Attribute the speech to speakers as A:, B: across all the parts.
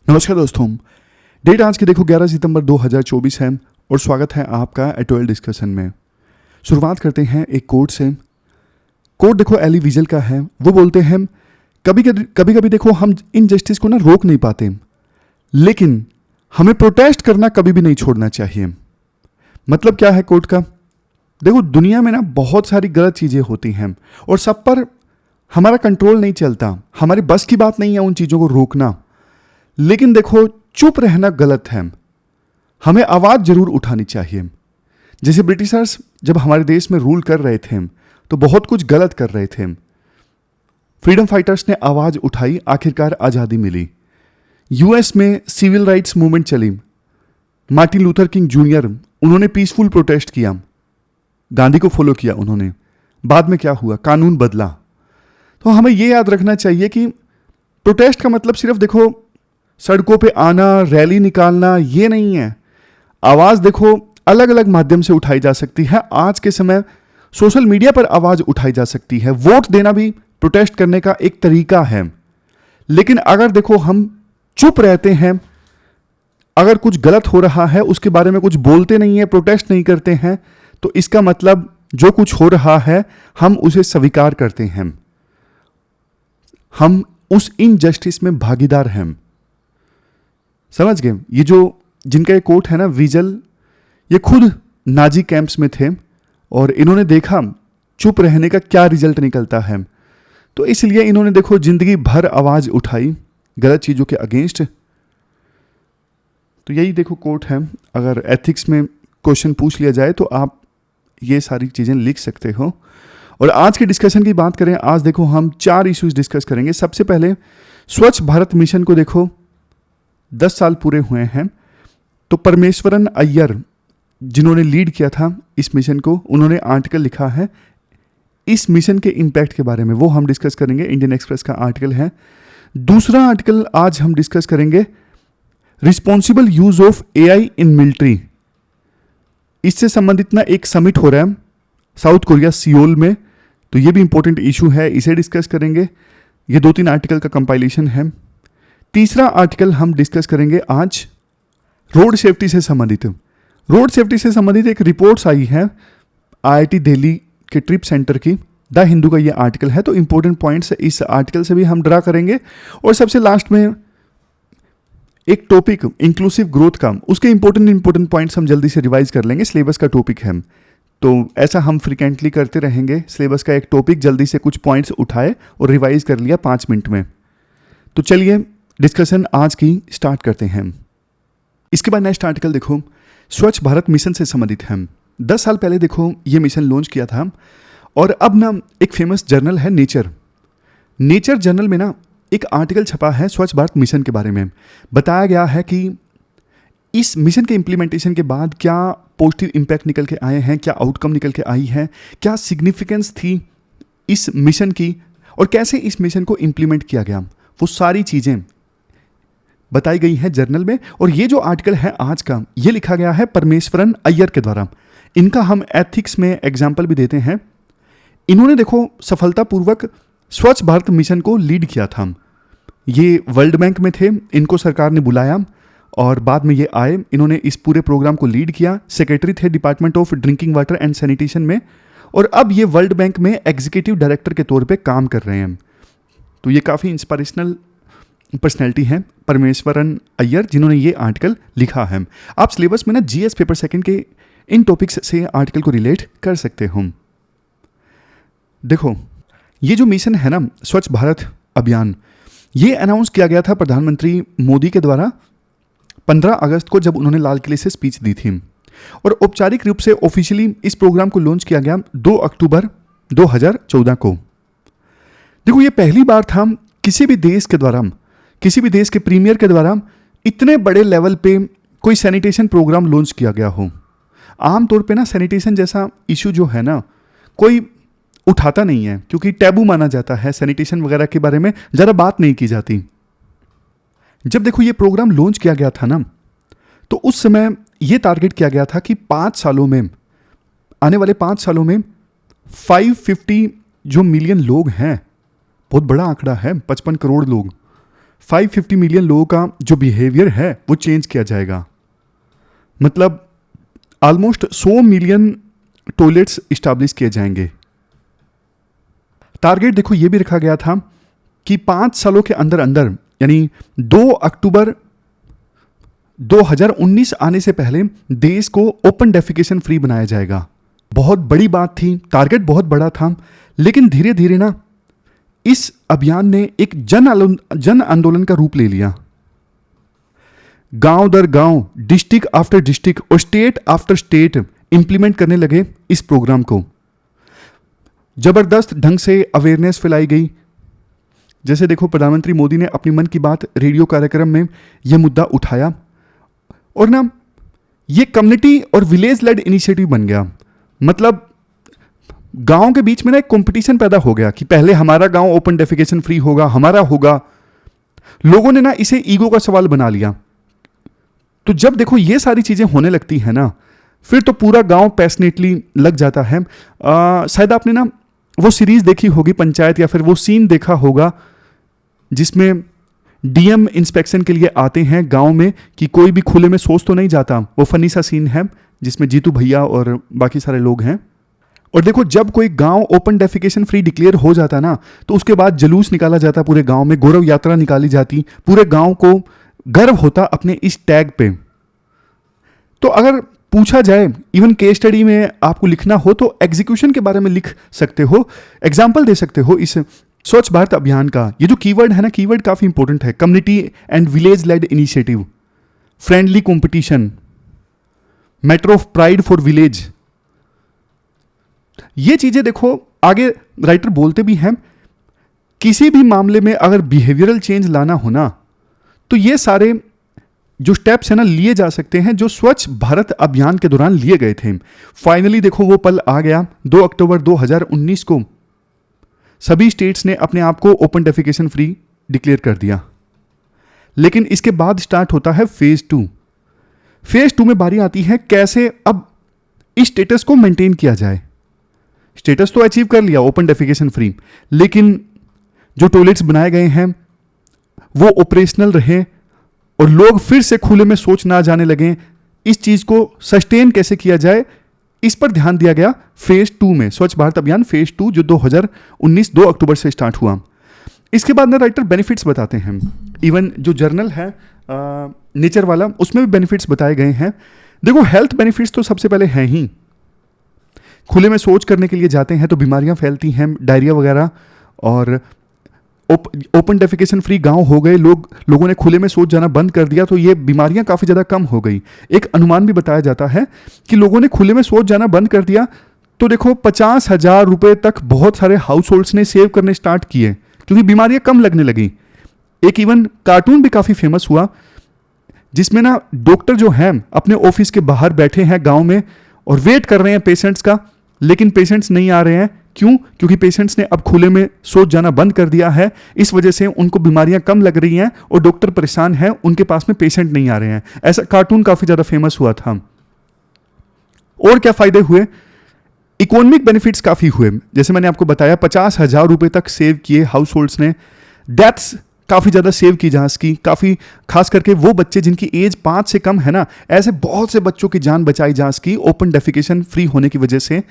A: नमस्कार दोस्तों। डेट आज की देखो 11 सितंबर 2024 है और स्वागत है आपका एटोएल डिस्कशन में। शुरुआत करते हैं एक कोट से। कोट देखो एली विजल का है। वो बोलते हैं कभी कभी देखो हम इनजस्टिस को ना रोक नहीं पाते, लेकिन हमें प्रोटेस्ट करना कभी भी नहीं छोड़ना चाहिए। मतलब क्या है कोट का? देखो दुनिया में ना बहुत सारी गलत चीज़ें होती हैं और सब पर हमारा कंट्रोल नहीं चलता, हमारी बस की बात नहीं है उन चीज़ों को रोकना। लेकिन देखो चुप रहना गलत है, हमें आवाज़ जरूर उठानी चाहिए। जैसे ब्रिटिशर्स जब हमारे देश में रूल कर रहे थे तो बहुत कुछ गलत कर रहे थे, फ्रीडम फाइटर्स ने आवाज़ उठाई, आखिरकार आज़ादी मिली। यूएस में सिविल राइट्स मूवमेंट चली, मार्टिन लूथर किंग जूनियर उन्होंने पीसफुल प्रोटेस्ट किया, गांधी को फॉलो किया उन्होंने। बाद में क्या हुआ? कानून बदला। तो हमें यह याद रखना चाहिए कि प्रोटेस्ट का मतलब सिर्फ देखो सड़कों पे आना, रैली निकालना, ये नहीं है। आवाज़ देखो अलग अलग माध्यम से उठाई जा सकती है। आज के समय सोशल मीडिया पर आवाज़ उठाई जा सकती है। वोट देना भी प्रोटेस्ट करने का एक तरीका है। लेकिन अगर देखो हम चुप रहते हैं, अगर कुछ गलत हो रहा है उसके बारे में कुछ बोलते नहीं है, प्रोटेस्ट नहीं करते हैं, तो इसका मतलब जो कुछ हो रहा है हम उसे स्वीकार करते हैं, हम उस इनजस्टिस में भागीदार हैं। समझ गए? ये जो जिनका ये कोट है ना, विजल, ये खुद नाजी कैंप्स में थे और इन्होंने देखा चुप रहने का क्या रिजल्ट निकलता है। तो इसलिए इन्होंने देखो जिंदगी भर आवाज उठाई गलत चीजों के अगेंस्ट। तो यही देखो कोट है। अगर एथिक्स में क्वेश्चन पूछ लिया जाए तो आप ये सारी चीजें लिख सकते हो। और आज के डिस्कशन की बात करें, आज देखो हम 4 इश्यूज डिस्कस करेंगे। सबसे पहले स्वच्छ भारत मिशन को देखो 10 साल पूरे हुए हैं। तो परमेश्वरन अय्यर जिन्होंने लीड किया था इस मिशन को, उन्होंने आर्टिकल लिखा है इस मिशन के इम्पैक्ट के बारे में, वो हम डिस्कस करेंगे। इंडियन एक्सप्रेस का आर्टिकल है। दूसरा आर्टिकल आज हम डिस्कस करेंगे responsible use of AI in military. इससे संबंधित ना एक समिट हो रहा है साउथ कोरिया सियोल में, तो ये भी इंपॉर्टेंट इशू है, इसे डिस्कस करेंगे। ये 2-3 आर्टिकल का कंपाइलेशन है। तीसरा आर्टिकल हम डिस्कस करेंगे आज रोड सेफ्टी से संबंधित। रोड सेफ्टी से संबंधित एक रिपोर्ट्स आई है आईआईटी दिल्ली के ट्रिप सेंटर की, द हिंदू का ये आर्टिकल है। तो इंपॉर्टेंट पॉइंट्स इस आर्टिकल से भी हम ड्रा करेंगे। और सबसे लास्ट में एक टॉपिक इंक्लूसिव ग्रोथ का, उसके इंपॉर्टेंट पॉइंट्स हम जल्दी से रिवाइज कर लेंगे। सिलेबस का टॉपिक है, तो ऐसा हम फ्रिक्वेंटली करते रहेंगे। सिलेबस का एक टॉपिक जल्दी से कुछ पॉइंट्स उठाए और रिवाइज कर लिया 5 मिनट में। तो चलिए डिस्कशन आज की स्टार्ट करते हैं। इसके बाद नेक्स्ट आर्टिकल देखो स्वच्छ भारत मिशन से संबंधित है। 10 साल पहले देखो ये मिशन लॉन्च किया था और अब ना एक फेमस जर्नल है नेचर जर्नल में ना एक आर्टिकल छपा है स्वच्छ भारत मिशन के बारे में। बताया गया है कि इस मिशन के इम्प्लीमेंटेशन के बाद क्या पॉजिटिव इंपैक्ट निकल के आए हैं, क्या आउटकम निकल के आई है, क्या सिग्निफिकेंस थी इस मिशन की और कैसे इस मिशन को इम्प्लीमेंट किया गया, वो सारी चीज़ें बताई गई है जर्नल में। और ये जो आर्टिकल है आज का, ये लिखा गया है परमेश्वरन अय्यर के द्वारा। इनका हम एथिक्स में एग्जाम्पल भी देते हैं। इन्होंने देखो सफलतापूर्वक स्वच्छ भारत मिशन को लीड किया था। ये वर्ल्ड बैंक में थे, इनको सरकार ने बुलाया और बाद में ये आए, इन्होंने इस पूरे प्रोग्राम को लीड किया। सेक्रेटरी थे department of drinking water and sanitation में, और अब ये वर्ल्ड बैंक में एग्जीक्यूटिव डायरेक्टर के तौर पे काम कर रहे हैं। तो ये काफ़ी इंस्पिरेशनल पर्सनैलिटी है परमेश्वरन अय्यर, जिन्होंने ये आर्टिकल लिखा है। आप सिलेबस में ना जीएस पेपर सेकंड के इन टॉपिक्स से आर्टिकल को रिलेट कर सकते हो। देखो ये जो मिशन है ना स्वच्छ भारत अभियान, ये अनाउंस किया गया था प्रधानमंत्री मोदी के द्वारा 15 अगस्त को, जब उन्होंने लाल किले से स्पीच दी थी। और औपचारिक रूप से ऑफिशियली इस प्रोग्राम को लॉन्च किया गया 2 अक्टूबर 2014 को। देखो ये पहली बार था किसी भी देश के द्वारा, किसी भी देश के प्रीमियर के द्वारा इतने बड़े लेवल पे कोई सैनिटेशन प्रोग्राम लॉन्च किया गया हो। आमतौर पे ना सैनिटेशन जैसा इशू जो है ना कोई उठाता नहीं है, क्योंकि टैबू माना जाता है, सैनिटेशन वगैरह के बारे में ज़्यादा बात नहीं की जाती। जब देखो ये प्रोग्राम लॉन्च किया गया था ना, तो उस समय ये टारगेट किया गया था कि 5 सालों में, आने वाले 5 सालों में 550 जो मिलियन लोग हैं, बहुत बड़ा आंकड़ा है, 55 करोड़ लोग, 550 मिलियन लोगों का जो बिहेवियर है वो चेंज किया जाएगा। मतलब ऑलमोस्ट 100 मिलियन टॉयलेट्स इस्टेब्लिश किए जाएंगे। टारगेट देखो ये भी रखा गया था कि 5 सालों के अंदर अंदर, यानी 2 अक्टूबर 2019 आने से पहले देश को ओपन डेफिकेशन फ्री बनाया जाएगा। बहुत बड़ी बात थी, टारगेट बहुत बड़ा था, लेकिन धीरे धीरे ना इस अभियान ने एक जन आंदोलन का रूप ले लिया। गांव दर गांव, डिस्ट्रिक्ट आफ्टर डिस्ट्रिक्ट और स्टेट आफ्टर स्टेट इंप्लीमेंट करने लगे इस प्रोग्राम को। जबरदस्त ढंग से अवेयरनेस फैलाई गई। जैसे देखो, प्रधानमंत्री मोदी ने अपनी मन की बात रेडियो कार्यक्रम में यह मुद्दा उठाया और ना ये कम्युनिटी और विलेज लेड इनिशिएटिव बन गया। मतलब गांव के बीच में ना एक कंपटीशन पैदा हो गया कि पहले हमारा गांव ओपन डेफिकेशन फ्री होगा, हमारा होगा। लोगों ने ना इसे ईगो का सवाल बना लिया। तो जब देखो ये सारी चीजें होने लगती है ना, फिर तो पूरा गांव पैशनेटली लग जाता है। शायद आपने ना वो सीरीज देखी होगी पंचायत, या फिर वो सीन देखा होगा जिसमें डीएम इंस्पेक्शन के लिए आते हैं गांव में कि कोई भी खुले में शौच तो नहीं जाता। वो फनी सा सीन है जिसमें जीतू भैया और बाकी सारे लोग हैं। और देखो, जब कोई गांव ओपन डेफिकेशन फ्री डिक्लेयर हो जाता ना, तो उसके बाद जुलूस निकाला जाता पूरे गांव में, गौरव यात्रा निकाली जाती, पूरे गांव को गर्व होता अपने इस टैग पे। तो अगर पूछा जाए, इवन केस स्टडी में आपको लिखना हो तो एग्जीक्यूशन के बारे में लिख सकते हो, एग्जाम्पल दे सकते हो इस स्वच्छ भारत अभियान का। ये जो कीवर्ड है ना, कीवर्ड काफी इंपॉर्टेंट है। Community and village led initiative, friendly competition, matter of pride for village. ये चीजें देखो आगे राइटर बोलते भी हैं, किसी भी मामले में अगर बिहेवियरल चेंज लाना हो ना, तो ये सारे जो स्टेप्स है ना लिए जा सकते हैं जो स्वच्छ भारत अभियान के दौरान लिए गए थे। फाइनली देखो वो पल आ गया। 2 अक्टूबर 2019 को सभी स्टेट्स ने अपने आप को ओपन डेफिकेशन फ्री डिक्लेयर कर दिया। लेकिन इसके बाद स्टार्ट होता है फेज 2। फेज 2 में बारी आती है कैसे अब इस स्टेटस को मेंटेन किया जाए। स्टेटस तो अचीव कर लिया ओपन डेफिकेशन फ्री, लेकिन जो टॉयलेट्स बनाए गए हैं वो ऑपरेशनल रहे और लोग फिर से खुले में शौच ना जाने लगे। इस चीज को सस्टेन कैसे किया जाए, इस पर ध्यान दिया गया फेज 2 में। स्वच्छ भारत अभियान फेज 2 जो 2019 2 अक्टूबर से स्टार्ट हुआ। इसके बाद ना राइटर बेनिफिट्स बताते हैं। इवन जो जर्नल है नेचर वाला, उसमें भी बेनिफिट्स बताए गए हैं। देखो, हेल्थ बेनिफिट्स तो सबसे पहले हैं ही। खुले में शौच करने के लिए जाते हैं तो बीमारियां फैलती हैं, डायरिया वगैरह, और ओपन डेफिकेशन फ्री गांव हो गए, लोगों ने खुले में शौच जाना बंद कर दिया, तो ये बीमारियां काफ़ी ज़्यादा कम हो गई। एक अनुमान भी बताया जाता है कि लोगों ने खुले में शौच जाना बंद कर दिया तो देखो 50,000 रुपये तक बहुत सारे हाउस होल्ड्स ने सेव करने स्टार्ट किए, क्योंकि बीमारियां कम लगने लगी। एक इवन कार्टून भी काफ़ी फेमस हुआ जिसमें ना डॉक्टर जो हैं अपने ऑफिस के बाहर बैठे हैं गाँव में और वेट कर रहे हैं पेशेंट्स का, लेकिन पेशेंट्स नहीं आ रहे हैं। क्यों? क्योंकि पेशेंट्स ने अब खुले में शौच जाना बंद कर दिया है। इस वजह से उनको बीमारियां कम लग रही हैं और डॉक्टर परेशान हैं, उनके पास में पेशेंट नहीं आ रहे हैं। ऐसा कार्टून काफी ज्यादा फेमस हुआ था। और क्या फायदे हुए? इकोनॉमिक बेनिफिट्स काफी हुए। जैसे मैंने आपको बताया 50,000 रुपए तक सेव किए हाउस होल्ड्स ने। डेथ्स काफी ज्यादा सेव की जा सकी, काफी खास करके वो बच्चे जिनकी एज 5 से कम है ना, ऐसे बहुत से बच्चों की जान बचाई जा सकी ओपन डेफिकेशन फ्री होने की वजह से।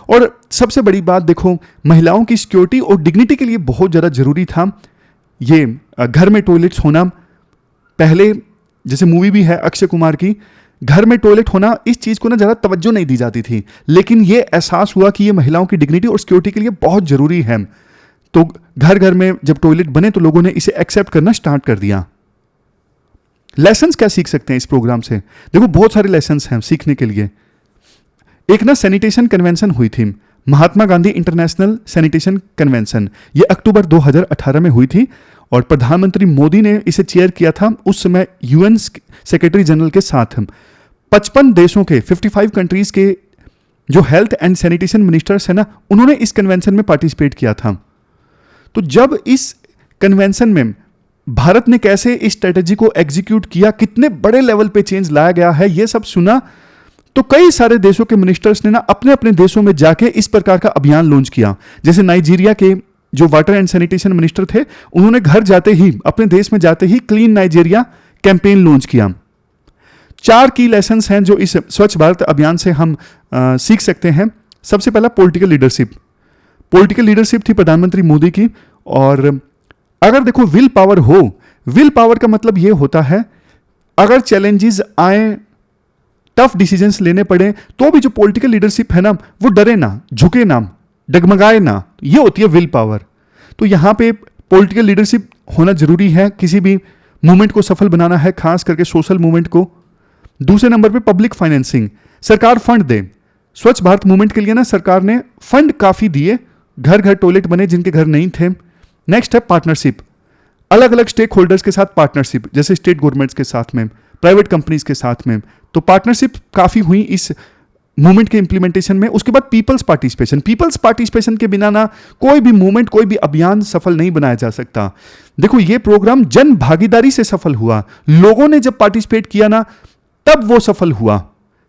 A: और सबसे बड़ी बात देखो, महिलाओं की सिक्योरिटी और डिग्निटी के लिए बहुत ज़्यादा ज़रूरी था ये घर में टॉयलेट्स होना। पहले जैसे मूवी भी है अक्षय कुमार की, घर में टॉयलेट होना, इस चीज़ को ना ज़्यादा तवज्जो नहीं दी जाती थी, लेकिन ये एहसास हुआ कि ये महिलाओं की डिग्निटी और सिक्योरिटी के लिए बहुत ज़रूरी है। तो घर घर में जब टॉयलेट बने तो लोगों ने इसे एक्सेप्ट करना स्टार्ट कर दिया। लेसन्स क्या सीख सकते हैं इस प्रोग्राम से? देखो, बहुत सारे लेसन्स हैं सीखने के लिए। एक ना सैनिटेशन कन्वेंशन हुई थी, Mahatma Gandhi international sanitation convention. ये अक्टूबर 2018 में हुई थी और प्रधानमंत्री मोदी ने इसे चेयर किया था उस समय यूएन सेक्रेटरी जनरल के साथ। 55 देशों के 55 कंट्रीज के जो हेल्थ एंड सैनिटेशन मिनिस्टर्स हैं ना, उन्होंने इस कन्वेंशन में पार्टिसिपेट किया था। तो जब इस कन्वेंशन में भारत ने कैसे इस स्ट्रेटेजी को एग्जीक्यूट किया, कितने बड़े लेवल पे चेंज लाया गया है, ये सब सुना, तो कई सारे देशों के मिनिस्टर्स ने ना अपने अपने देशों में जाके इस प्रकार का अभियान लॉन्च किया। जैसे नाइजीरिया के जो वाटर एंड सैनिटेशन मिनिस्टर थे, उन्होंने घर जाते ही, अपने देश में जाते ही क्लीन नाइजीरिया कैंपेन लॉन्च किया। 4 की लेसन्स हैं जो इस स्वच्छ भारत अभियान से हम सीख सकते हैं। सबसे पहला पॉलिटिकल लीडरशिप। पॉलिटिकल लीडरशिप थी प्रधानमंत्री मोदी की। और अगर देखो विल पावर हो, विल पावर का मतलब यह होता है अगर चैलेंजेस आए, टफ डिसीजंस लेने पड़े, तो भी जो पॉलिटिकल लीडरशिप है ना, वो डरे ना, झुके ना, डगमगाए ना, ये होती है विल पावर। तो यहां पे पॉलिटिकल लीडरशिप होना जरूरी है, किसी भी मूवमेंट को सफल बनाना है, खास करके सोशल मूवमेंट को। दूसरे नंबर पे पब्लिक फाइनेंसिंग, सरकार फंड दे। स्वच्छ भारत मूवमेंट के लिए ना सरकार ने फंड काफी दिए, घर घर टॉयलेट बने जिनके घर नहीं थे। नेक्स्ट है पार्टनरशिप, अलग अलग स्टेक होल्डर्स के साथ पार्टनरशिप, जैसे स्टेट गवर्नमेंट्स के साथ में, प्राइवेट कंपनीज के साथ में, तो पार्टनरशिप काफी हुई इस मूवमेंट के इंप्लीमेंटेशन में। उसके बाद पीपल्स पार्टिसिपेशन, पीपल्स पार्टिसिपेशन के बिना ना कोई भी मूवमेंट, कोई भी अभियान सफल नहीं बनाया जा सकता। देखो ये प्रोग्राम जन भागीदारी से सफल हुआ, लोगों ने जब पार्टिसिपेट किया ना तब वो सफल हुआ।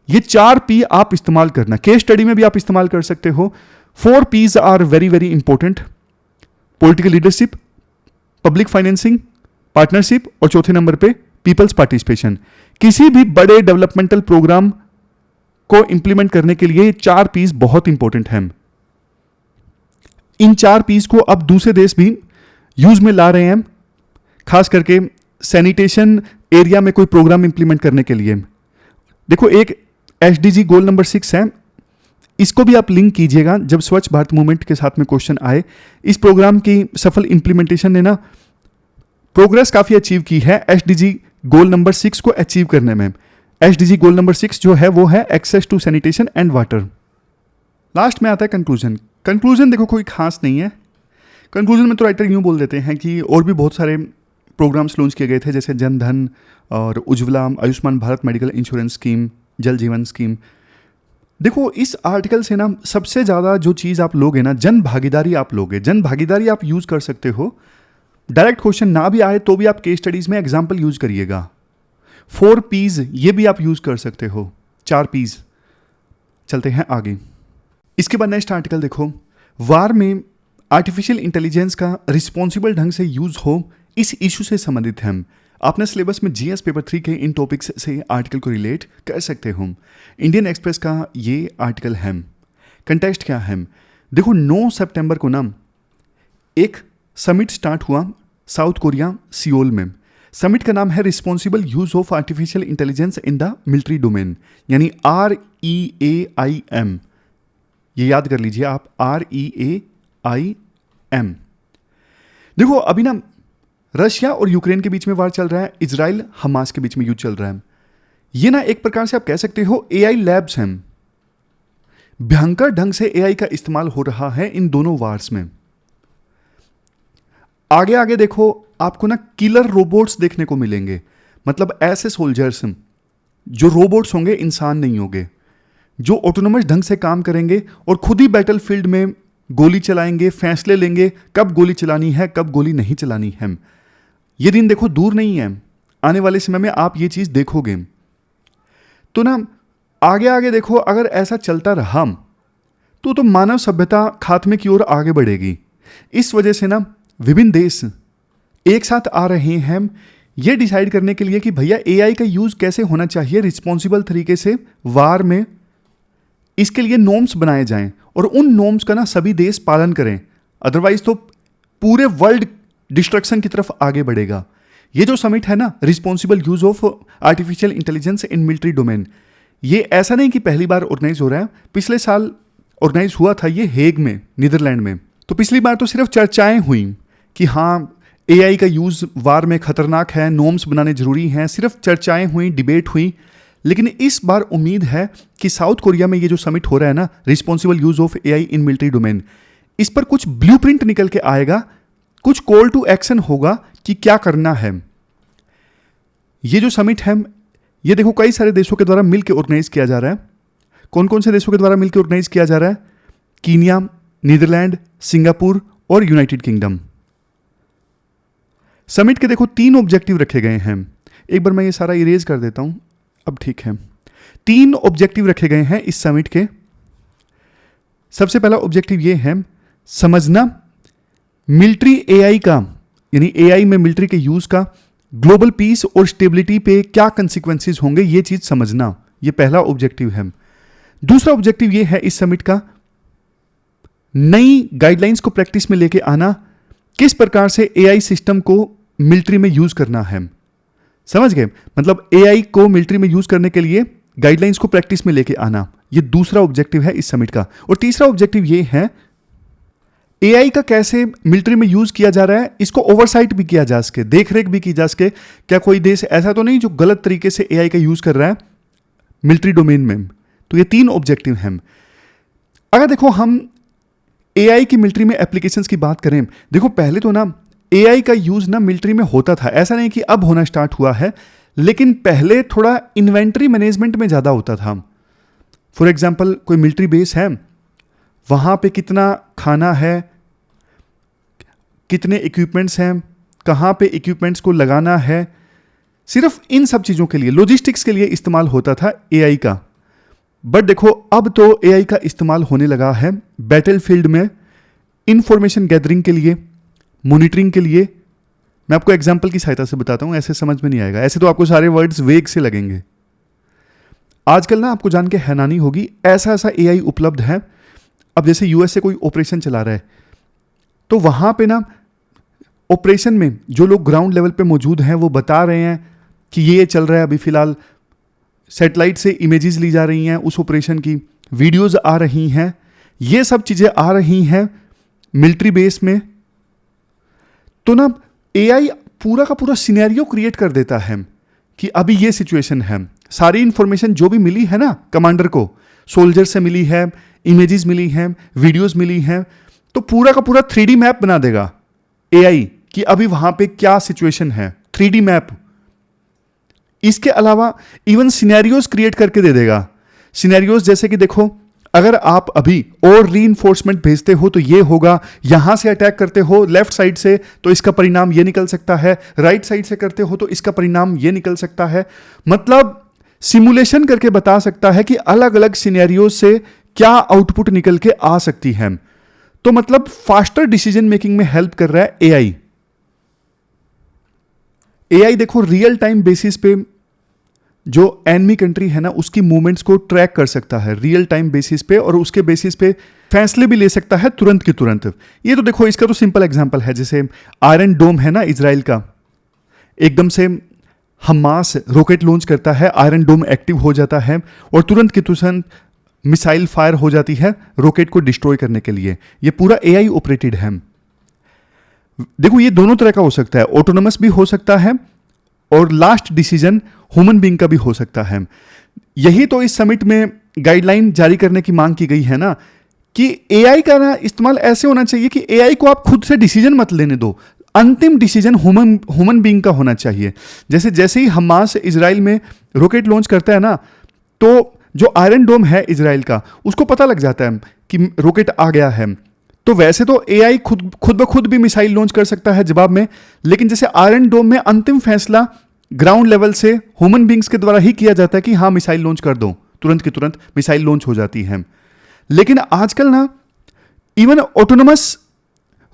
A: ये 4 P आप इस्तेमाल करना, केस स्टडी में भी आप इस्तेमाल कर सकते हो। 4 Ps are very very important, political leadership, public financing, partnership और चौथे नंबर पे पीपल्स पार्टिसिपेशन। किसी भी बड़े डेवलपमेंटल प्रोग्राम को इंप्लीमेंट करने के लिए 4 Ps बहुत इंपॉर्टेंट हैं। इन 4 Ps को अब दूसरे देश भी यूज में ला रहे हैं, खास करके सैनिटेशन एरिया में कोई प्रोग्राम इंप्लीमेंट करने के लिए। देखो एक SDG गोल नंबर 6 है, इसको भी आप लिंक कीजिएगा जब स्वच्छ भारत मूवमेंट के साथ में क्वेश्चन आए। इस प्रोग्राम की सफल इंप्लीमेंटेशन ने ना प्रोग्रेस काफी अचीव की है SDG गोल नंबर 6 को अचीव करने में। SDG गोल नंबर 6 जो है वो है access to sanitation and water. Last में आता है कंक्लूजन। कंक्लूजन देखो कोई खास नहीं है। कंक्लूजन में तो राइटर यूं बोल देते हैं कि और भी बहुत सारे प्रोग्राम्स लॉन्च किए गए थे, जैसे जन धन और Ujjwala, Ayushman Bharat medical insurance scheme, जल जीवन स्कीम। देखो इस आर्टिकल से ना सबसे ज़्यादा जो चीज़ आप लोगे ना, जन भागीदारी आप लोगे। जन भागीदारी आप यूज़ कर सकते हो, डायरेक्ट क्वेश्चन ना भी आए तो भी आप केस स्टडीज़ में एग्जाम्पल यूज करिएगा। 4 Ps ये भी आप यूज़ कर सकते हो, 4 Ps। चलते हैं आगे। इसके बाद नेक्स्ट आर्टिकल देखो, वार में आर्टिफिशियल इंटेलिजेंस का रिस्पॉन्सिबल ढंग से यूज हो, इस इशू से संबंधित हम अपने सिलेबस में GS पेपर 3 के इन टॉपिक्स से आर्टिकल को रिलेट कर सकते हो। इंडियन एक्सप्रेस का ये आर्टिकल है। कंटेक्स्ट क्या है देखो, 9 सितंबर को ना एक समिट स्टार्ट हुआ साउथ कोरिया सियोल में। समिट का नाम है responsible use of artificial intelligence in the military domain, यानी REAIM। ये याद कर लीजिए आप, REAIM। देखो अभी ना रशिया और यूक्रेन के बीच में वार चल रहा है, इजराइल हमास के बीच में युद्ध चल रहा है। ये ना एक प्रकार से आप कह सकते हो AI लैब्स हैं। भयंकर ढंग से AI का इस्तेमाल हो रहा है इन दोनों वार्स में। आगे आगे देखो आपको ना किलर रोबोट्स देखने को मिलेंगे, मतलब ऐसे सोल्जर्स जो रोबोट्स होंगे, इंसान नहीं होंगे, जो ऑटोनोमस ढंग से काम करेंगे और खुद ही बैटल फील्ड में गोली चलाएंगे, फैसले लेंगे कब गोली चलानी है, कब गोली नहीं चलानी है। ये दिन देखो दूर नहीं है, आने वाले समय में आप ये चीज देखोगे। तो ना आगे आगे देखो, अगर ऐसा चलता रहा तो मानव सभ्यता खात्मे की ओर आगे बढ़ेगी। इस वजह से ना विभिन्न देश एक साथ आ रहे हैं ये डिसाइड करने के लिए कि भैया AI का यूज कैसे होना चाहिए रिस्पॉन्सिबल तरीके से वार में। इसके लिए नॉर्म्स बनाए जाएं और उन नॉर्म्स का ना सभी देश पालन करें, अदरवाइज तो पूरे वर्ल्ड डिस्ट्रक्शन की तरफ आगे बढ़ेगा। ये जो समिट है ना, responsible use of artificial intelligence in military domain, ये ऐसा नहीं कि पहली बार ऑर्गेनाइज हो रहा है, पिछले साल ऑर्गेनाइज हुआ था ये हेग में, नीदरलैंड में। तो पिछली बार तो सिर्फ चर्चाएं हुई कि हाँ AI का यूज वार में खतरनाक है, नॉर्म्स बनाने जरूरी हैं, सिर्फ चर्चाएं हुई, डिबेट हुई। लेकिन इस बार उम्मीद है कि साउथ कोरिया में ये जो समिट हो रहा है ना, responsible use of AI in military domain, इस पर कुछ ब्लूप्रिंट निकल के आएगा, कुछ कॉल टू एक्शन होगा कि क्या करना है। ये जो समिट है ये देखो कई सारे देशों के द्वारा मिलकर ऑर्गेनाइज किया जा रहा है। कौन कौन से देशों के द्वारा मिलकर ऑर्गेनाइज किया जा रहा है? कीनिया, नीदरलैंड, सिंगापुर और यूनाइटेड किंगडम। समिट के देखो 3 ऑब्जेक्टिव रखे गए हैं। एक बार मैं ये सारा इरेज कर देता हूं, अब ठीक है। 3 ऑब्जेक्टिव रखे गए हैं इस समिट के। सबसे पहला ऑब्जेक्टिव ये है समझना मिलिट्री एआई का, यानी एआई में मिलिट्री के यूज का ग्लोबल पीस और स्टेबिलिटी पे क्या कंसिक्वेंसेस होंगे, ये चीज समझना, ये पहला ऑब्जेक्टिव है। दूसरा ऑब्जेक्टिव ये है इस समिट का, नई गाइडलाइंस को प्रैक्टिस में लेके आना, किस प्रकार से एआई सिस्टम को मिलिट्री में यूज करना है। समझ गए? मतलब एआई को मिलिट्री में यूज करने के लिए गाइडलाइंस को प्रैक्टिस में लेके आना, ये दूसरा ऑब्जेक्टिव है इस समिट का। और तीसरा ऑब्जेक्टिव ये है एआई का कैसे मिलिट्री में यूज किया जा रहा है, इसको ओवरसाइट भी किया जा सके, देखरेख भी की जा सके। क्या कोई देश ऐसा तो नहीं जो गलत तरीके से एआई का यूज कर रहा है मिलिट्री डोमेन में। तो ये 3 ऑब्जेक्टिव हैं। अगर देखो हम एआई की मिलिट्री में एप्लीकेशंस की बात करें, देखो पहले तो ना एआई का यूज ना मिलिट्री में होता था, ऐसा नहीं कि अब होना स्टार्ट हुआ है, लेकिन पहले थोड़ा इन्वेंट्री मैनेजमेंट में ज्यादा होता था। फॉर एग्जाम्पल कोई मिलिट्री बेस है, वहां पे कितना खाना है, कितने इक्विपमेंट्स हैं, कहां पे इक्विपमेंट्स को लगाना है, सिर्फ इन सब चीजों के लिए, लॉजिस्टिक्स के लिए इस्तेमाल होता था एआई का। बट देखो अब तो एआई का इस्तेमाल होने लगा है बैटलफील्ड में, इंफॉर्मेशन गैदरिंग के लिए, मॉनिटरिंग के लिए। मैं आपको एग्जांपल की सहायता से बताता हूं, ऐसे समझ में नहीं आएगा, ऐसे तो आपको सारे वर्ड्स वेग से लगेंगे। आजकल ना आपको जान के हैरानी होगी, ऐसा ऐसा एआई उपलब्ध है। अब जैसे यूएस से कोई ऑपरेशन चला रहा है, तो वहां पे ना ऑपरेशन में जो लोग ग्राउंड लेवल पे मौजूद हैं वो बता रहे हैं कि ये चल रहा है, अभी फिलहाल सैटेलाइट से इमेजेस ली जा रही हैं, उस ऑपरेशन की वीडियोस आ रही हैं, ये सब चीजें आ रही हैं मिलिट्री बेस में। तो ना एआई पूरा का पूरा सिनेरियो क्रिएट कर देता है कि अभी ये सिचुएशन है। सारी इंफॉर्मेशन जो भी मिली है ना कमांडर को, सोल्जर से मिली है, इमेजेस मिली हैं, वीडियोस मिली हैं, तो पूरा का पूरा 3D मैप बना देगा एआई कि अभी वहां पे क्या सिचुएशन है, 3D मैप। इसके अलावा इवन सिनेरियोज क्रिएट करके दे देगा। सिनेरियोज जैसे कि देखो, अगर आप अभी और रीइंफोर्समेंट भेजते हो तो ये होगा, यहां से अटैक करते हो लेफ्ट साइड से तो इसका परिणाम ये निकल सकता है, राइट साइड से करते हो तो इसका परिणाम ये निकल सकता है। मतलब सिमुलेशन करके बता सकता है कि अलग अलग सिनेरियोज से क्या आउटपुट निकल के आ सकती है। तो मतलब फास्टर डिसीजन मेकिंग में हेल्प कर रहा है एआई। एआई देखो रियल टाइम बेसिस पे जो एनिमी कंट्री है ना उसकी मूवमेंट्स को ट्रैक कर सकता है रियल टाइम बेसिस पे, और उसके बेसिस पे फैसले भी ले सकता है तुरंत के तुरंत। ये तो देखो इसका तो सिंपल एग्जांपल है, जैसे आयरन डोम है ना इजराइल का, एकदम से हमास रॉकेट लॉन्च करता है, आयरन डोम एक्टिव हो जाता है और तुरंत के तुरंत मिसाइल फायर हो जाती है रॉकेट को डिस्ट्रॉय करने के लिए। ये पूरा एआई ऑपरेटेड है। देखो ये दोनों तरह का हो सकता है, ऑटोनमस भी हो सकता है और लास्ट डिसीजन ह्यूमन बीइंग का भी हो सकता है। यही तो इस समिट में गाइडलाइन जारी करने की मांग की गई है ना कि एआई का ना इस्तेमाल ऐसे होना चाहिए कि एआई को आप खुद से डिसीजन मत लेने दो, अंतिम डिसीजन ह्यूमन बीइंग का होना चाहिए। जैसे ही हमास इजराइल में रॉकेट लॉन्च करता है ना, तो जो आयरन डोम है इजराइल का उसको पता लग जाता है कि रॉकेट आ गया है, तो वैसे तो एआई खुद ब खुद भी मिसाइल लॉन्च कर सकता है जवाब में, लेकिन जैसे आयरन डोम में अंतिम फैसला ग्राउंड लेवल से ह्यूमन बींग्स के द्वारा ही किया जाता है कि हाँ मिसाइल लॉन्च कर दो, तुरंत की तुरंत मिसाइल लॉन्च हो जाती है। लेकिन आजकल ना इवन ऑटोनमस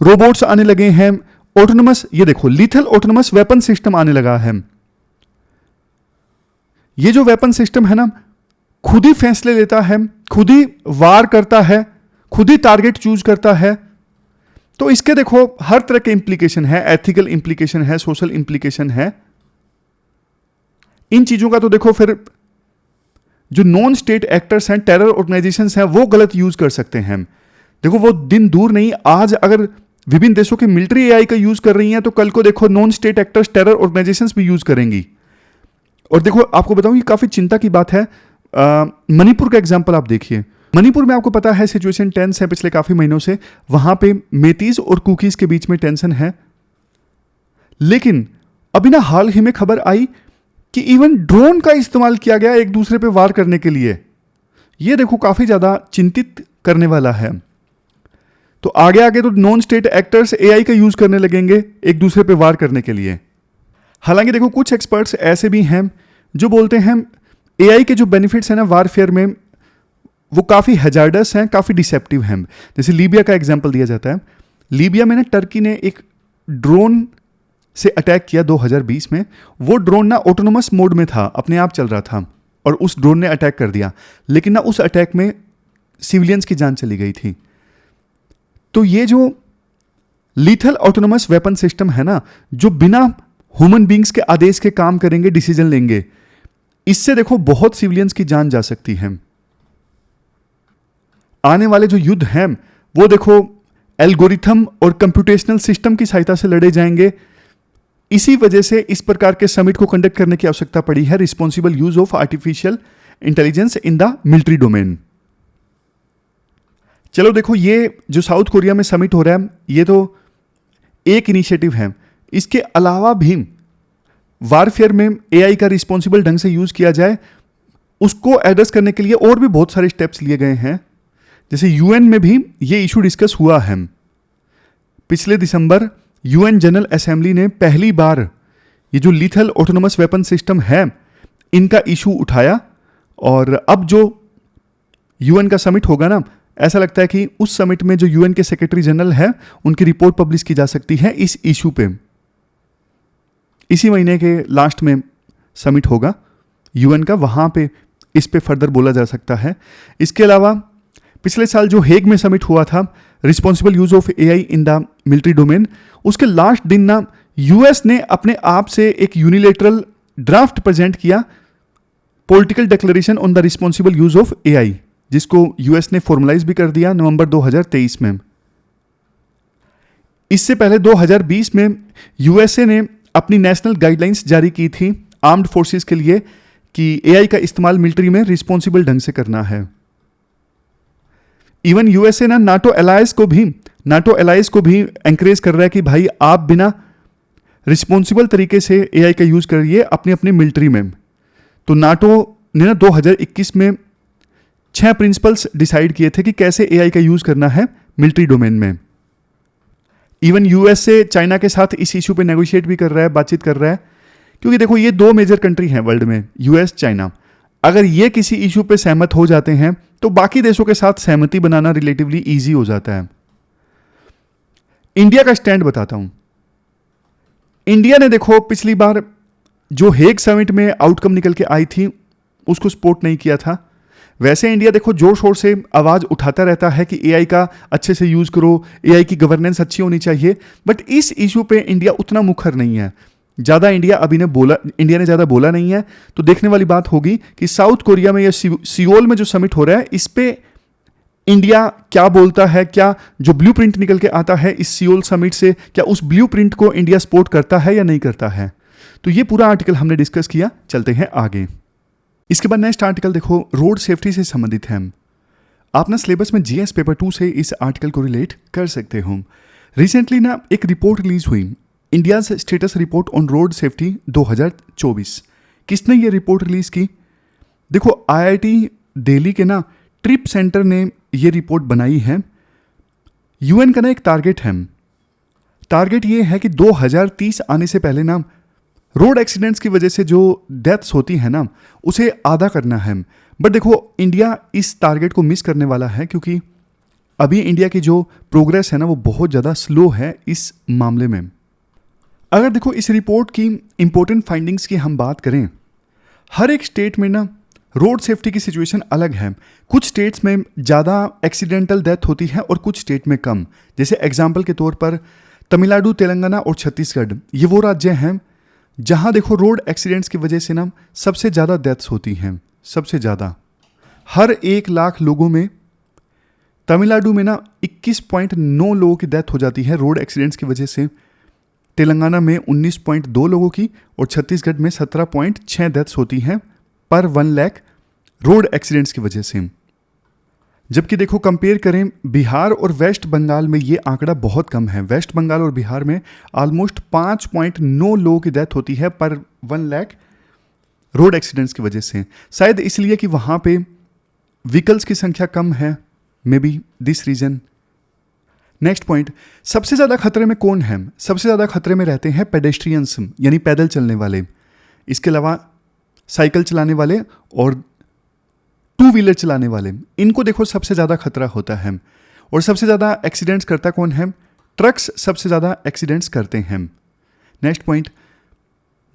A: रोबोट्स आने लगे हैं, ऑटोनमस, ये देखो लीथल ऑटोनमस वेपन सिस्टम आने लगा है। ये जो वेपन सिस्टम है ना खुद ही फैसले लेता है, खुद ही वार करता है, खुद ही टारगेट चूज करता है। तो इसके देखो हर तरह के इंप्लीकेशन है, एथिकल इंप्लीकेशन है, सोशल इंप्लीकेशन है। इन चीजों का तो देखो फिर जो नॉन स्टेट एक्टर्स हैं, टेरर ऑर्गेनाइजेशंस हैं, वो गलत यूज कर सकते हैं। देखो वो दिन दूर नहीं, आज अगर विभिन्न देशों की मिलिट्री एआई का यूज कर रही हैं तो कल को देखो non state actors, terror organisations भी यूज करेंगी। और देखो आपको बताऊं ये काफी चिंता की बात है। मणिपुर का एग्जाम्पल आप देखिए, मणिपुर में आपको पता है सिचुएशन टेंस है पिछले काफी महीनों से, वहां पे मेतीज और कुकीज के बीच में टेंशन है। लेकिन अभी ना हाल ही में खबर आई कि इवन ड्रोन का इस्तेमाल किया गया एक दूसरे पे वार करने के लिए। ये देखो काफी ज्यादा चिंतित करने वाला है। तो आगे आगे तो नॉन स्टेट एक्टर्स एआई का यूज करने लगेंगे एक दूसरे पे वार करने के लिए। हालांकि देखो कुछ एक्सपर्ट्स ऐसे भी हैं जो बोलते हैं एआई के जो बेनिफिट्स हैं ना वारफेयर में, वो काफी हैजार्डस हैं, काफी डिसेप्टिव हैं। जैसे लीबिया का एग्जांपल दिया जाता है। लीबिया में ना टर्की ने एक ड्रोन से अटैक किया 2020 में। वो ड्रोन ना ऑटोनोमस मोड में था, अपने आप चल रहा था, और उस ड्रोन ने अटैक कर दिया, लेकिन ना उस अटैक में सिविलियंस की जान चली गई थी। तो ये जो लीथल ऑटोनोमस वेपन सिस्टम है ना, जो बिना ह्यूमन बींग्स के आदेश के काम करेंगे, डिसीजन लेंगे, इससे देखो बहुत सिविलियंस की जान जा सकती है। आने वाले जो युद्ध हैं वो देखो एल्गोरिथम और कंप्यूटेशनल सिस्टम की सहायता से लड़े जाएंगे। इसी वजह से इस प्रकार के समिट को कंडक्ट करने की आवश्यकता पड़ी है, responsible use of artificial intelligence in the military domain. चलो देखो, ये जो साउथ कोरिया में समिट हो रहा है ये तो एक इनिशिएटिव है। इसके अलावा भी वारफेयर में एआई का रिस्पॉन्सिबल ढंग से यूज किया जाए, उसको एड्रेस करने के लिए और भी बहुत सारे स्टेप्स लिए गए हैं। जैसे यूएन में भी ये इशू डिस्कस हुआ है। पिछले दिसंबर यूएन जनरल असेंबली ने पहली बार ये जो लीथल ऑटोनोमस वेपन सिस्टम है इनका इशू उठाया, और अब जो यूएन का समिट होगा ना, ऐसा लगता है कि उस समिट में जो यूएन के सेक्रेटरी जनरल है उनकी रिपोर्ट पब्लिश की जा सकती है इस इशू पे। इसी महीने के लास्ट में समिट होगा यूएन का, वहां पे इस पे फर्दर बोला जा सकता है। इसके अलावा पिछले साल जो हेग में समिट हुआ था responsible use of AI in the military domain, उसके लास्ट दिन ना यूएस ने अपने आप से एक यूनिलेटरल ड्राफ्ट प्रेजेंट किया, political declaration on the responsible use of AI, जिसको यूएस ने फॉर्मलाइज भी कर दिया नवंबर 2023 में। इससे पहले 2020 में यूएसए ने अपनी नेशनल गाइडलाइंस जारी की थी आर्म्ड फोर्सेस के लिए कि एआई का इस्तेमाल मिलिट्री में रिस्पॉन्सिबल ढंग से करना है। इवन यूएसए ना नाटो एलायंस को भी एंकरेज कर रहा है कि भाई आप बिना रिस्पॉन्सिबल तरीके से एआई का यूज करिए अपनी अपनी मिलिट्री में। तो नाटो ने ना 2021 में 6 प्रिंसिपल्स डिसाइड किए थे कि कैसे एआई का यूज करना है मिलिट्री डोमेन में। इवन यूएसए चाइना के साथ इस इशू पे नेगोशिएट भी कर रहा है, बातचीत कर रहा है, क्योंकि देखो ये 2 मेजर कंट्री हैं वर्ल्ड में, यूएस चाइना। अगर ये किसी इशू पे सहमत हो जाते हैं तो बाकी देशों के साथ सहमति बनाना रिलेटिवली इजी हो जाता है। इंडिया का स्टैंड बताता हूं। इंडिया ने देखो पिछली बार जो हेग समिट में आउटकम निकल के आई थी उसको सपोर्ट नहीं किया था। वैसे इंडिया देखो जोर शोर से आवाज उठाता रहता है कि एआई का अच्छे से यूज करो, एआई की गवर्नेंस अच्छी होनी चाहिए, बट इस इशू पे इंडिया उतना मुखर नहीं है। इंडिया ने ज़्यादा बोला नहीं है। तो देखने वाली बात होगी कि साउथ कोरिया में या सियोल में जो समिट हो रहा है इस पे इंडिया क्या बोलता है, क्या जो ब्लूप्रिंट निकल के आता है इस सियोल समिट से, क्या उस ब्लूप्रिंट को इंडिया सपोर्ट करता है या नहीं करता है। तो ये पूरा आर्टिकल हमने डिस्कस किया, चलते हैं आगे। इसके बाद नेक्स्ट आर्टिकल देखो, रोड सेफ्टी से संबंधित है। आप ना सिलेबस में जीएस पेपर 2 से इस आर्टिकल को रिलेट कर सकते हो। रिसेंटली ना एक रिपोर्ट रिलीज हुई, India status report on road safety 2024। किसने ये रिपोर्ट रिलीज की? देखो आईआईटी दिल्ली के ना ट्रिप सेंटर ने ये रिपोर्ट बनाई है। यूएन का ना एक टारगेट ये है कि 2030 आने से पहले ना रोड एक्सीडेंट्स की वजह से जो डेथ्स होती है ना उसे आधा करना है। बट देखो इंडिया इस टारगेट को मिस करने वाला है, क्योंकि अभी इंडिया की जो प्रोग्रेस है ना वो बहुत ज़्यादा स्लो है इस मामले में। अगर देखो इस रिपोर्ट की इंपॉर्टेंट फाइंडिंग्स की हम बात करें, हर एक स्टेट में ना रोड सेफ्टी की सिचुएशन अलग है। कुछ स्टेट्स में ज़्यादा एक्सीडेंटल डेथ होती है और कुछ स्टेट में कम। जैसे एग्जाम्पल के तौर पर तमिलनाडु, तेलंगाना और छत्तीसगढ़, ये वो राज्य हैं जहाँ देखो रोड एक्सीडेंट्स की वजह से ना सबसे ज़्यादा डेथ्स होती हैं, सबसे ज़्यादा। हर 1 लाख लोगों में तमिलनाडु में ना 21.9 लोगों की डेथ हो जाती है रोड एक्सीडेंट्स की वजह से, तेलंगाना में 19.2 लोगों की और छत्तीसगढ़ में 17.6 डेथ्स होती हैं पर 1 लाख रोड एक्सीडेंट्स की वजह से। जबकि देखो कंपेयर करें बिहार और वेस्ट बंगाल में ये आंकड़ा बहुत कम है। वेस्ट बंगाल और बिहार में ऑलमोस्ट 5.9 लोगों की डेथ होती है पर 1 लाख रोड एक्सीडेंट्स की वजह से। शायद इसलिए कि वहाँ पे व्हीकल्स की संख्या कम है, maybe this reason. Next point, सबसे ज़्यादा खतरे में कौन है? सबसे ज़्यादा खतरे में रहते हैं पेडेस्ट्रियंस, यानी पैदल चलने वाले। इसके अलावा साइकिल चलाने वाले और 2 व्हीलर चलाने वाले, इनको देखो सबसे ज़्यादा खतरा होता है। और सबसे ज़्यादा एक्सीडेंट्स करता कौन है? ट्रक्स सबसे ज़्यादा एक्सीडेंट्स करते हैं। नेक्स्ट पॉइंट,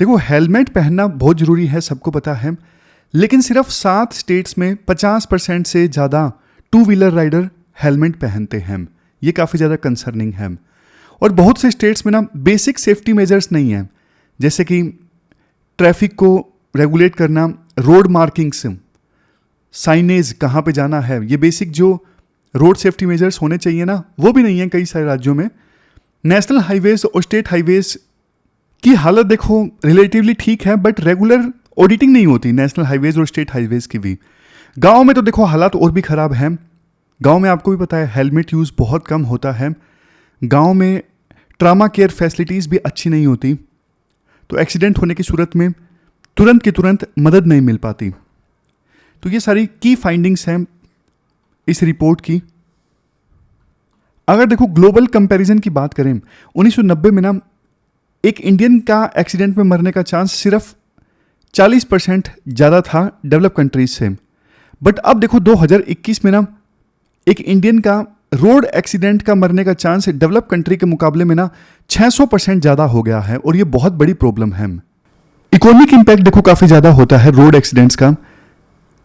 A: देखो हेलमेट पहनना बहुत ज़रूरी है, सबको पता है, लेकिन सिर्फ 7 स्टेट्स में 50% से ज़्यादा टू व्हीलर राइडर हेलमेट पहनते हैं। ये काफ़ी ज़्यादा कंसर्निंग है। और बहुत से स्टेट्स में ना बेसिक सेफ्टी मेजर्स नहीं है, जैसे कि ट्रैफिक को रेगुलेट करना, रोड मार्किंग्स, साइनेज, कहाँ पे जाना है, ये बेसिक जो रोड सेफ्टी मेजर्स होने चाहिए ना, वो भी नहीं है कई सारे राज्यों में। नेशनल हाईवेज और स्टेट हाईवेज की हालत देखो रिलेटिवली ठीक है, बट रेगुलर ऑडिटिंग नहीं होती नेशनल हाईवेज और स्टेट हाईवेज की भी। गांव में तो देखो हालात और भी ख़राब हैं। गांव में आपको भी पता है हेलमेट यूज़ बहुत कम होता है। गांव में ट्रामा केयर फैसिलिटीज़ भी अच्छी नहीं होती, तो एक्सीडेंट होने की सूरत में तुरंत की तुरंत मदद नहीं मिल पाती। तो ये सारी की फाइंडिंग्स हैं इस रिपोर्ट की। अगर देखो ग्लोबल कंपैरिजन की बात करें, 1990 में ना एक इंडियन का एक्सीडेंट में मरने का चांस सिर्फ 40% ज़्यादा था डेवलप कंट्रीज से, बट अब देखो 2021 में ना एक इंडियन का रोड एक्सीडेंट का मरने का चांस डेवलप कंट्री के मुकाबले में ना 600% ज़्यादा हो गया है, और ये बहुत बड़ी प्रॉब्लम है। इकोनॉमिक इंपैक्ट देखो काफ़ी ज़्यादा होता है रोड एक्सीडेंट्स का।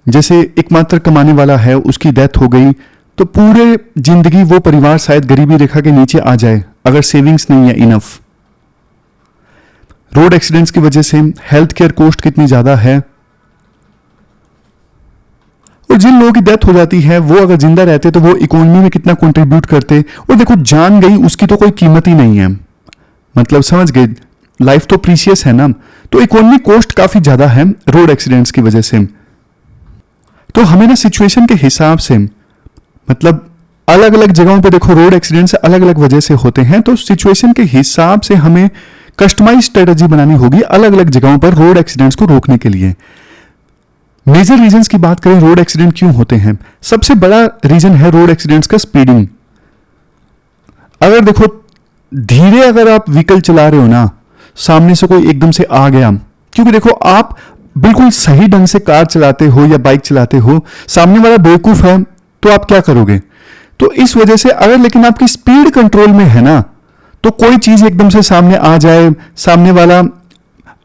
A: जैसे एकमात्र कमाने वाला है, उसकी डेथ हो गई, तो पूरे जिंदगी वो परिवार शायद गरीबी रेखा के नीचे आ जाए अगर सेविंग्स नहीं है इनफ। रोड एक्सीडेंट्स की वजह से हेल्थ केयर कॉस्ट कितनी ज़्यादा है, और जिन लोगों की डेथ हो जाती है वो अगर जिंदा रहते तो वो इकोनॉमी में कितना कंट्रीब्यूट करते। और देखो जान गई उसकी तो कोई कीमत ही नहीं है, मतलब समझ गए, लाइफ तो प्रीशियस है ना। तो इकोनॉमिक कॉस्ट काफ़ी ज़्यादा है रोड एक्सीडेंट्स की वजह से। तो हमें ना सिचुएशन के हिसाब से, मतलब अलग अलग जगहों पे देखो रोड एक्सीडेंट्स अलग अलग वजह से होते हैं, तो सिचुएशन के हिसाब से हमें कस्टमाइज स्ट्रेटजी बनानी होगी अलग अलग जगहों पर रोड एक्सीडेंट्स को रोकने के लिए। मेजर रीजंस की बात करें रोड एक्सीडेंट क्यों होते हैं, सबसे बड़ा रीजन है रोड एक्सीडेंट्स का स्पीडिंग। अगर देखो धीरे अगर आप व्हीकल चला रहे हो ना, सामने से कोई एकदम से आ गया, क्योंकि देखो आप बिल्कुल सही ढंग से कार चलाते हो या बाइक चलाते हो, सामने वाला बेवकूफ है तो आप क्या करोगे। तो इस वजह से अगर लेकिन आपकी स्पीड कंट्रोल में है ना, तो कोई चीज एकदम से सामने आ जाए, सामने वाला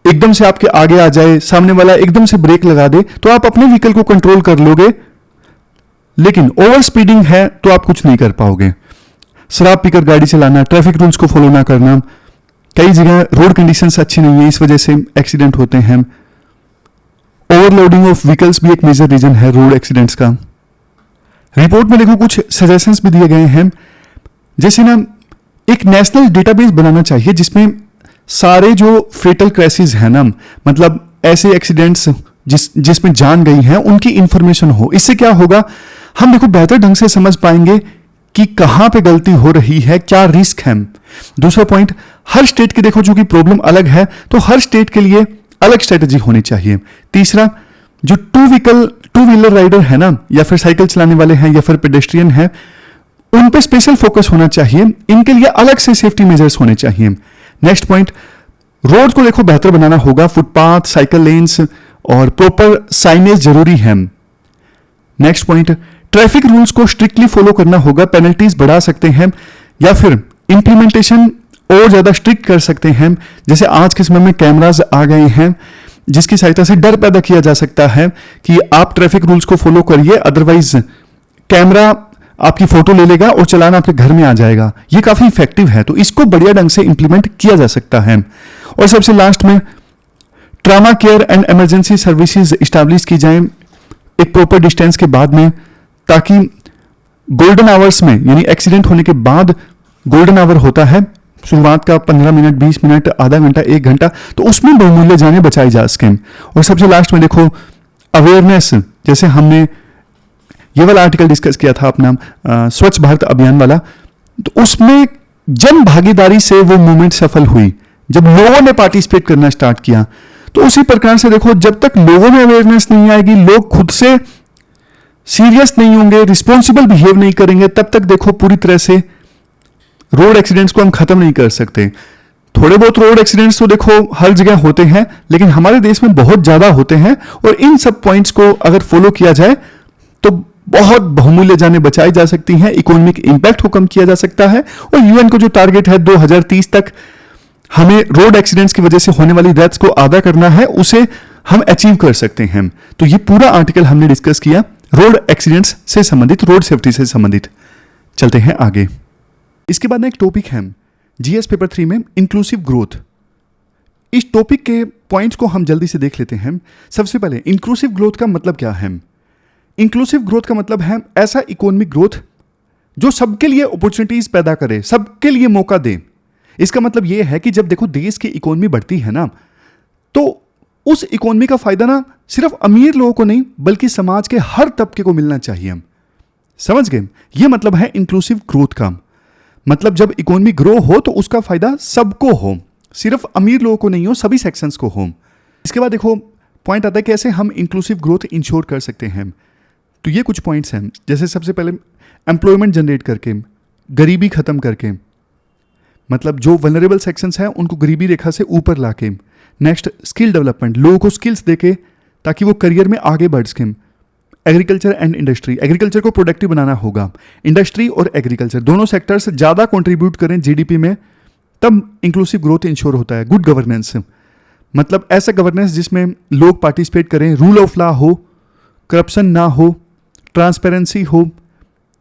A: एकदम से आपके आगे आ जाए, सामने वाला एकदम से ब्रेक लगा दे, तो आप अपने व्हीकल को कंट्रोल कर लोगे, लेकिन ओवर स्पीडिंग है तो आप कुछ नहीं कर पाओगे। शराब पीकर गाड़ी चलाना, ट्रैफिक रूल्स को फॉलो ना करना, कई जगह रोड कंडीशंस अच्छी नहीं है, इस वजह से एक्सीडेंट होते हैं। ओवरलोडिंग ऑफ व्हीकल्स भी एक मेजर रीजन है रोड एक्सीडेंट्स का। रिपोर्ट में देखो कुछ सजेशंस भी दिए गए हैं, जैसे ना एक नेशनल डेटाबेस बनाना चाहिए जिसमें सारे जो फेटल क्रैशेस हैं ना, मतलब ऐसे एक्सीडेंट्स जिसमें जान गई हैं, उनकी इंफॉर्मेशन हो। इससे क्या होगा, हम देखो बेहतर ढंग से समझ पाएंगे कि कहां पे गलती हो रही है, क्या रिस्क है। दूसरा पॉइंट, हर स्टेट की देखो जो कि प्रॉब्लम अलग है, तो हर स्टेट के लिए अलग स्ट्रेटेजी होनी चाहिए। तीसरा, जो टू व्हीलर राइडर है ना, या फिर साइकिल चलाने वाले हैं या फिर पेडेस्ट्रियन है, उन पे स्पेशल फोकस होना चाहिए, इनके लिए अलग से सेफ्टी मेजर्स होने चाहिए। नेक्स्ट पॉइंट, रोड को देखो बेहतर बनाना होगा, फुटपाथ, साइकिल लेन्स और प्रॉपर साइनेज जरूरी है। नेक्स्ट पॉइंट, ट्रैफिक रूल्स को स्ट्रिक्टली फॉलो करना होगा, पेनल्टीज बढ़ा सकते हैं या फिर इंप्लीमेंटेशन और ज्यादा स्ट्रिक्ट कर सकते हैं। जैसे आज के समय में कैमराज आ गए हैं जिसकी सहायता से डर पैदा किया जा सकता है कि आप ट्रैफिक रूल्स को फॉलो करिए, अदरवाइज कैमरा आपकी फोटो ले लेगा और चलान आपके घर में आ जाएगा। ये काफी इफेक्टिव है, तो इसको बढ़िया ढंग से इंप्लीमेंट किया जा सकता है। और सबसे लास्ट में trauma care and emergency services establish की जाए एक प्रॉपर डिस्टेंस के बाद में, ताकि गोल्डन आवर्स में, यानी एक्सीडेंट होने के बाद गोल्डन आवर होता है, शुरुआत का 15 मिनट, 20 मिनट, आधा घंटा, 1 घंटा, तो उसमें बहुमूल्य जाने बचाई जा सकें। और सबसे लास्ट में देखो अवेयरनेस, जैसे हमने ये वाला आर्टिकल डिस्कस किया था अपना स्वच्छ भारत अभियान वाला, तो उसमें जन भागीदारी से वो मूवमेंट सफल हुई, जब लोगों ने पार्टिसिपेट करना स्टार्ट किया। तो उसी प्रकार से देखो, जब तक लोगों में अवेयरनेस नहीं आएगी, लोग खुद से सीरियस नहीं होंगे, रिस्पॉन्सिबल बिहेव नहीं करेंगे, तब तक देखो पूरी तरह से रोड एक्सीडेंट्स को हम खत्म नहीं कर सकते। थोड़े बहुत रोड एक्सीडेंट्स तो देखो हर जगह होते हैं, लेकिन हमारे देश में बहुत ज्यादा होते हैं, और इन सब पॉइंट्स को अगर फॉलो किया जाए तो बहुत बहुमूल्य जानें बचाई जा सकती हैं, इकोनॉमिक इंपैक्ट को कम किया जा सकता है, और यूएन को जो टारगेट है 2030 तक हमें रोड एक्सीडेंट्स की वजह से होने वाली डेथ्स को आधा करना है, उसे हम अचीव कर सकते हैं। तो ये पूरा आर्टिकल हमने डिस्कस किया रोड एक्सीडेंट्स से संबंधित, रोड सेफ्टी से संबंधित। चलते हैं आगे। इसके बाद एक टॉपिक है जीएस पेपर 3 में इंक्लूसिव ग्रोथ। इस टॉपिक के पॉइंट्स को हम जल्दी से देख लेते हैं। सबसे पहले इंक्लूसिव ग्रोथ का मतलब क्या है? इंक्लूसिव ग्रोथ का मतलब है ऐसा इकोनॉमिक ग्रोथ जो सबके लिए अपॉर्चुनिटीज पैदा करे, सबके लिए मौका दे। इसका मतलब यह है कि जब देखो देश की इकोनॉमी बढ़ती है ना, तो उस इकोनॉमी का फायदा ना सिर्फ अमीर लोगों को नहीं बल्कि समाज के हर तबके को मिलना चाहिए। समझ गए? यह मतलब है इंक्लूसिव ग्रोथ का। मतलब जब इकोनॉमी ग्रो हो तो उसका फायदा सबको हो, सिर्फ अमीर लोगों को नहीं हो, सभी सेक्शंस को हो। इसके बाद देखो पॉइंट आता है कैसे हम इंक्लूसिव ग्रोथ इंश्योर कर सकते हैं। तो ये कुछ पॉइंट्स हैं, जैसे सबसे पहले एम्प्लॉयमेंट जनरेट करके, गरीबी खत्म करके, मतलब जो वल्नरेबल सेक्शंस हैं उनको गरीबी रेखा से ऊपर लाके। नेक्स्ट स्किल डेवलपमेंट, लोगों को स्किल्स देके ताकि वो करियर में आगे बढ़ सकें। एग्रीकल्चर एंड इंडस्ट्री, एग्रीकल्चर को प्रोडक्टिव बनाना होगा। इंडस्ट्री और एग्रीकल्चर दोनों सेक्टर्स ज़्यादा कंट्रीब्यूट करें जीडीपी में, तब इंक्लूसिव ग्रोथ इंश्योर होता है। गुड गवर्नेंस, मतलब ऐसा गवर्नेंस जिसमें लोग पार्टिसिपेट करें, रूल ऑफ लॉ हो, करप्शन ना हो, ट्रांसपेरेंसी हो,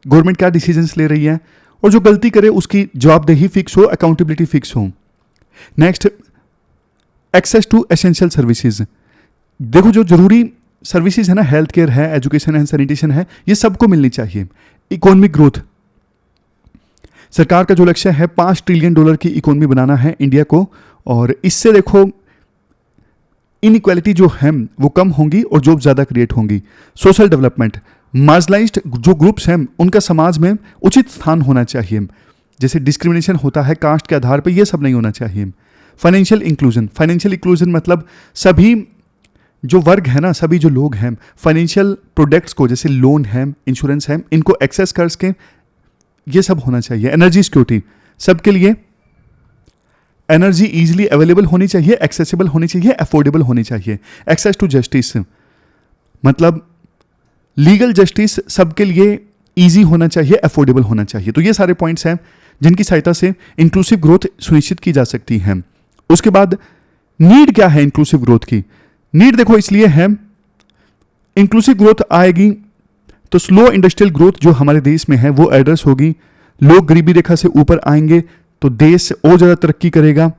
A: गवर्नमेंट क्या डिसीजंस ले रही है, और जो गलती करे उसकी जवाबदेही फिक्स हो, अकाउंटेबिलिटी फिक्स हो। Next access to essential services, देखो जो जरूरी सर्विसेज है ना, हेल्थ केयर है, एजुकेशन एंड सैनिटेशन है, ये सबको मिलनी चाहिए। इकोनॉमिक ग्रोथ, सरकार का जो लक्ष्य है $5 ट्रिलियन की इकोनॉमी बनाना है इंडिया को, और इससे देखो इनइक्वालिटी जो है वो कम होंगी और जॉब ज़्यादा क्रिएट होंगी। सोशल डेवलपमेंट, मार्जिनलाइज्ड जो ग्रुप्स हैं उनका समाज में उचित स्थान होना चाहिए, जैसे डिस्क्रिमिनेशन होता है कास्ट के आधार पर, यह सब नहीं होना चाहिए। फाइनेंशियल इंक्लूजन, फाइनेंशियल इंक्लूजन मतलब सभी जो वर्ग है ना, सभी जो लोग हैं फाइनेंशियल प्रोडक्ट्स को, जैसे लोन है, इंश्योरेंस है, इनको एक्सेस कर सकें, ये सब होना चाहिए। एनर्जी सिक्योरिटी, सबके लिए एनर्जी इजीली अवेलेबल होनी चाहिए, एक्सेसिबल होनी चाहिए, अफोर्डेबल होनी चाहिए। एक्सेस टू जस्टिस, मतलब लीगल जस्टिस सबके लिए इजी होना चाहिए, अफोर्डेबल होना चाहिए। तो ये सारे पॉइंट्स हैं जिनकी सहायता से इंक्लूसिव ग्रोथ सुनिश्चित की जा सकती है। उसके बाद नीड क्या है इंक्लूसिव ग्रोथ की? नीड देखो इसलिए है, इंक्लूसिव ग्रोथ आएगी तो स्लो इंडस्ट्रियल ग्रोथ जो हमारे देश में है वो एड्रेस होगी, लोग गरीबी रेखा से ऊपर आएंगे तो देश और ज़्यादा तरक्की करेगा।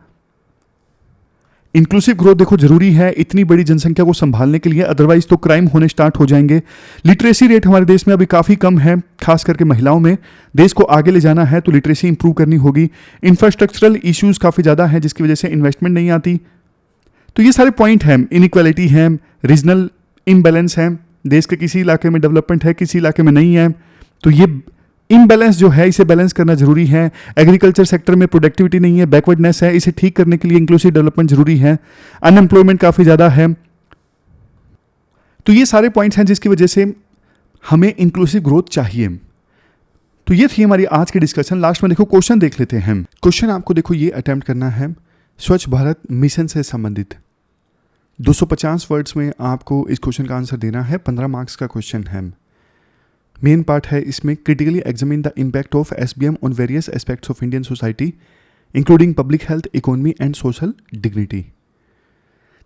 A: इंक्लूसिव ग्रोथ देखो जरूरी है इतनी बड़ी जनसंख्या को संभालने के लिए, अदरवाइज तो क्राइम होने स्टार्ट हो जाएंगे। लिटरेसी रेट हमारे देश में अभी काफ़ी कम है, खास करके महिलाओं में। देश को आगे ले जाना है तो लिटरेसी इंप्रूव करनी होगी। इंफ्रास्ट्रक्चरल इश्यूज काफ़ी ज़्यादा हैं जिसकी वजह से इन्वेस्टमेंट नहीं आती। तो ये सारे पॉइंट हैं, इनइक्वालिटी है, रीजनल इम्बैलेंस है, देश के किसी इलाके में डेवलपमेंट है, किसी इलाके में नहीं है, तो ये इम्बैलेंस जो है इसे बैलेंस करना जरूरी है। एग्रीकल्चर सेक्टर में प्रोडक्टिविटी नहीं है, बैकवर्डनेस है, इसे ठीक करने के लिए इंक्लूसिव डेवलपमेंट जरूरी है। अनएम्प्लॉयमेंट काफ़ी ज़्यादा है। तो ये सारे पॉइंट्स हैं जिसकी वजह से हमें इंक्लूसिव ग्रोथ चाहिए। तो ये थी हमारी आज की डिस्कशन। लास्ट में देखो क्वेश्चन देख लेते हैं। क्वेश्चन आपको देखो ये अटेम्प्ट करना है स्वच्छ भारत मिशन से संबंधित। 250 वर्ड्स में आपको इस क्वेश्चन का आंसर देना है। 15 मार्क्स का क्वेश्चन है। मेन पार्ट है इसमें critically examine the impact of SBM on various aspects of Indian society including public health, economy and social dignity.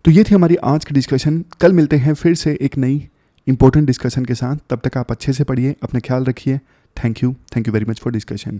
A: तो ये थी हमारी आज की डिस्कशन। कल मिलते हैं फिर से एक नई इंपॉर्टेंट डिस्कशन के साथ। तब तक आप अच्छे से पढ़िए, अपना ख्याल रखिए। Thank you very much for discussion.